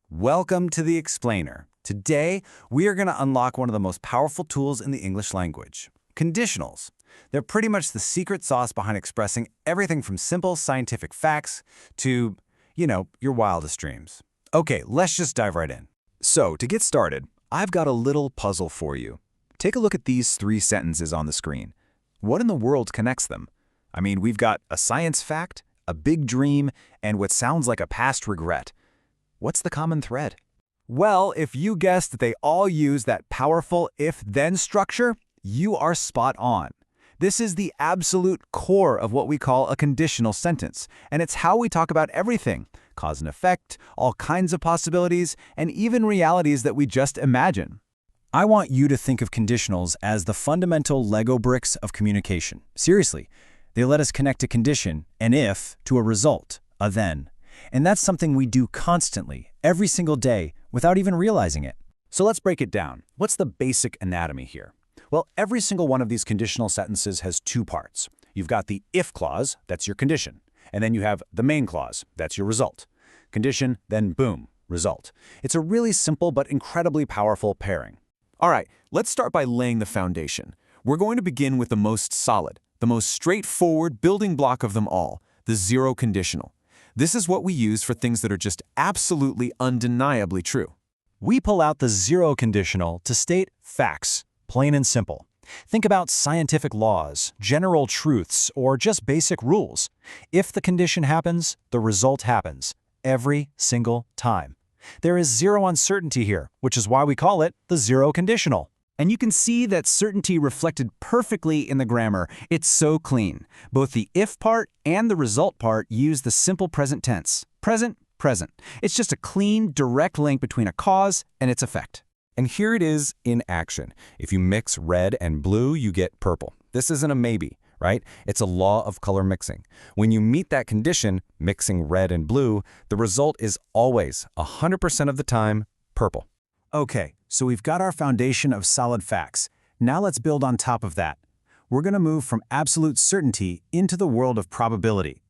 Welcome to the Explainer. Today, we are going to unlock one of the most powerful tools in the English language, conditionals. They're pretty much the secret sauce behind expressing everything from simple scientific facts to, your wildest dreams. Okay, let's just dive right in. So, to get started, I've got a little puzzle for you. Take a look at these 3 sentences on the screen. What in the world connects them? I mean, we've got a science fact, a big dream, and what sounds like a past regret. What's the common thread? Well, if you guessed that they all use that powerful if-then structure, you are spot on. This is the absolute core of what we call a conditional sentence, and it's how we talk about everything, cause and effect, all kinds of possibilities, and even realities that we just imagine. I want you to think of conditionals as the fundamental Lego bricks of communication. Seriously, they let us connect a condition, an if, to a result, a then. And that's something we do constantly, every single day, without even realizing it. So let's break it down. What's the basic anatomy here? Well, every single one of these conditional sentences has 2 parts. You've got the if clause, that's your condition. And then you have the main clause, that's your result. Condition, then boom, result. It's a really simple but incredibly powerful pairing. All right, let's start by laying the foundation. We're going to begin with the most solid, the most straightforward building block of them all, the zero conditional. This is what we use for things that are just absolutely undeniably true. We pull out the zero conditional to state facts, plain and simple. Think about scientific laws, general truths, or just basic rules. If the condition happens, the result happens, every single time. There is zero uncertainty here, which is why we call it the zero conditional. And you can see that certainty reflected perfectly in the grammar. It's so clean. Both the if part and the result part use the simple present tense. Present, present. It's just a clean, direct link between a cause and its effect. And here it is in action. If you mix red and blue, you get purple. This isn't a maybe, right? It's a law of color mixing. When you meet that condition, mixing red and blue, the result is always, 100% of the time, purple. Okay, so we've got our foundation of solid facts. Now let's build on top of that. We're going to move from absolute certainty into the world of probability.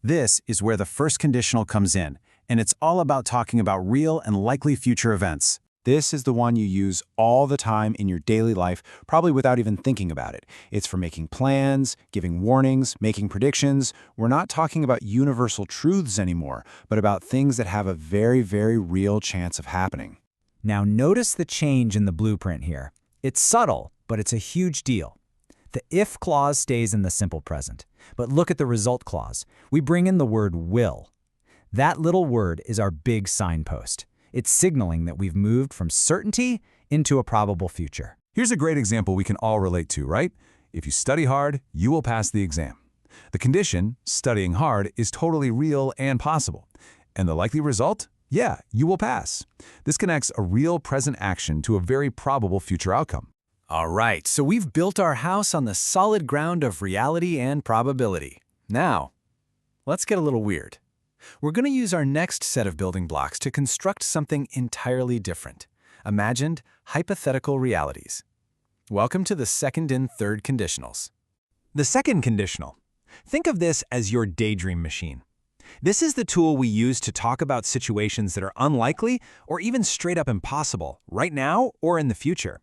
This is where the first conditional comes in, and it's all about talking about real and likely future events. This is the one you use all the time in your daily life, probably without even thinking about it. It's for making plans, giving warnings, making predictions. We're not talking about universal truths anymore, but about things that have a very, very real chance of happening. Now notice the change in the blueprint here. It's subtle, but it's a huge deal. The if clause stays in the simple present, but look at the result clause. We bring in the word will. That little word is our big signpost. It's signaling that we've moved from certainty into a probable future. Here's a great example we can all relate to, right? If you study hard, you will pass the exam. The condition, studying hard, is totally real and possible. And the likely result? Yeah, you will pass. This connects a real present action to a very probable future outcome. All right, so we've built our house on the solid ground of reality and probability. Now, let's get a little weird. We're going to use our next set of building blocks to construct something entirely different. Imagined hypothetical realities. Welcome to the second and third conditionals. The second conditional. Think of this as your daydream machine. This is the tool we use to talk about situations that are unlikely or even straight up impossible, right now or in the future.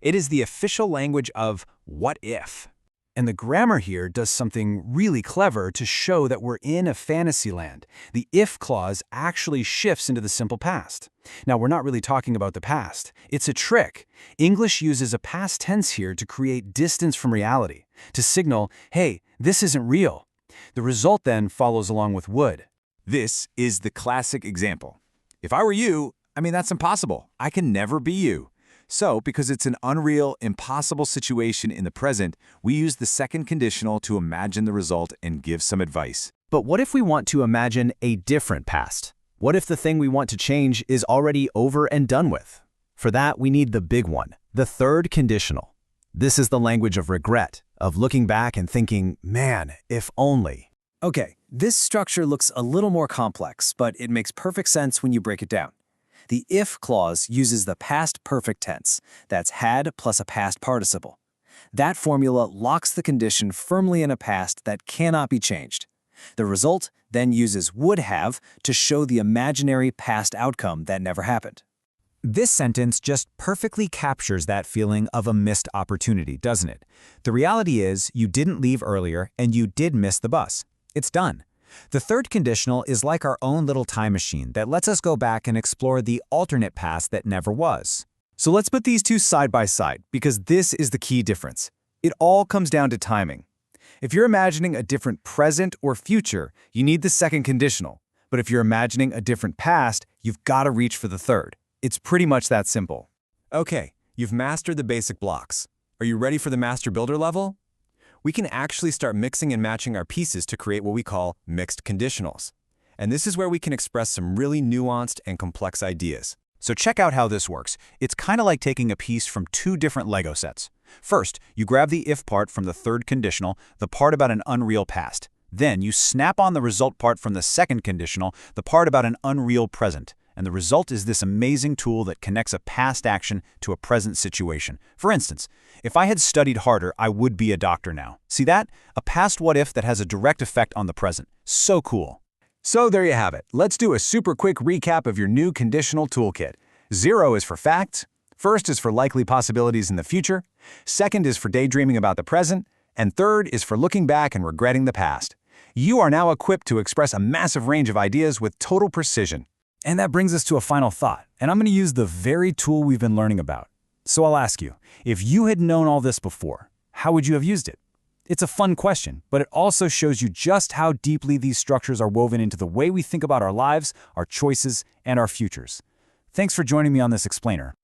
It is the official language of what if. And the grammar here does something really clever to show that we're in a fantasy land. The if clause actually shifts into the simple past. Now, we're not really talking about the past. It's a trick. English uses a past tense here to create distance from reality, to signal, hey, this isn't real. The result then follows along with would. This is the classic example. If I were you, that's impossible. I can never be you. So, because it's an unreal, impossible situation in the present, we use the second conditional to imagine the result and give some advice. But what if we want to imagine a different past? What if the thing we want to change is already over and done with? For that, we need the big one, the third conditional. This is the language of regret, of looking back and thinking, man, if only. Okay, this structure looks a little more complex, but it makes perfect sense when you break it down. The if clause uses the past perfect tense. That's had plus a past participle. That formula locks the condition firmly in a past that cannot be changed. The result then uses would have to show the imaginary past outcome that never happened. This sentence just perfectly captures that feeling of a missed opportunity, doesn't it? The reality is you didn't leave earlier and you did miss the bus. It's done. The third conditional is like our own little time machine that lets us go back and explore the alternate past that never was. So let's put these two side by side, because this is the key difference. It all comes down to timing. If you're imagining a different present or future, you need the second conditional. But if you're imagining a different past, you've got to reach for the third. It's pretty much that simple. Okay, you've mastered the basic blocks. Are you ready for the master builder level? We can actually start mixing and matching our pieces to create what we call mixed conditionals. And this is where we can express some really nuanced and complex ideas. So check out how this works. It's kind of like taking a piece from two different Lego sets. First, you grab the if part from the third conditional, the part about an unreal past. Then you snap on the result part from the second conditional, the part about an unreal present. And the result is this amazing tool that connects a past action to a present situation. For instance, if I had studied harder, I would be a doctor now. See that? A past what-if that has a direct effect on the present. So cool. So there you have it. Let's do a super quick recap of your new conditional toolkit. 0 is for facts. First is for likely possibilities in the future. Second is for daydreaming about the present. And third is for looking back and regretting the past. You are now equipped to express a massive range of ideas with total precision. And that brings us to a final thought, and I'm going to use the very tool we've been learning about. So I'll ask you, if you had known all this before, how would you have used it? It's a fun question, but it also shows you just how deeply these structures are woven into the way we think about our lives, our choices, and our futures. Thanks for joining me on this explainer.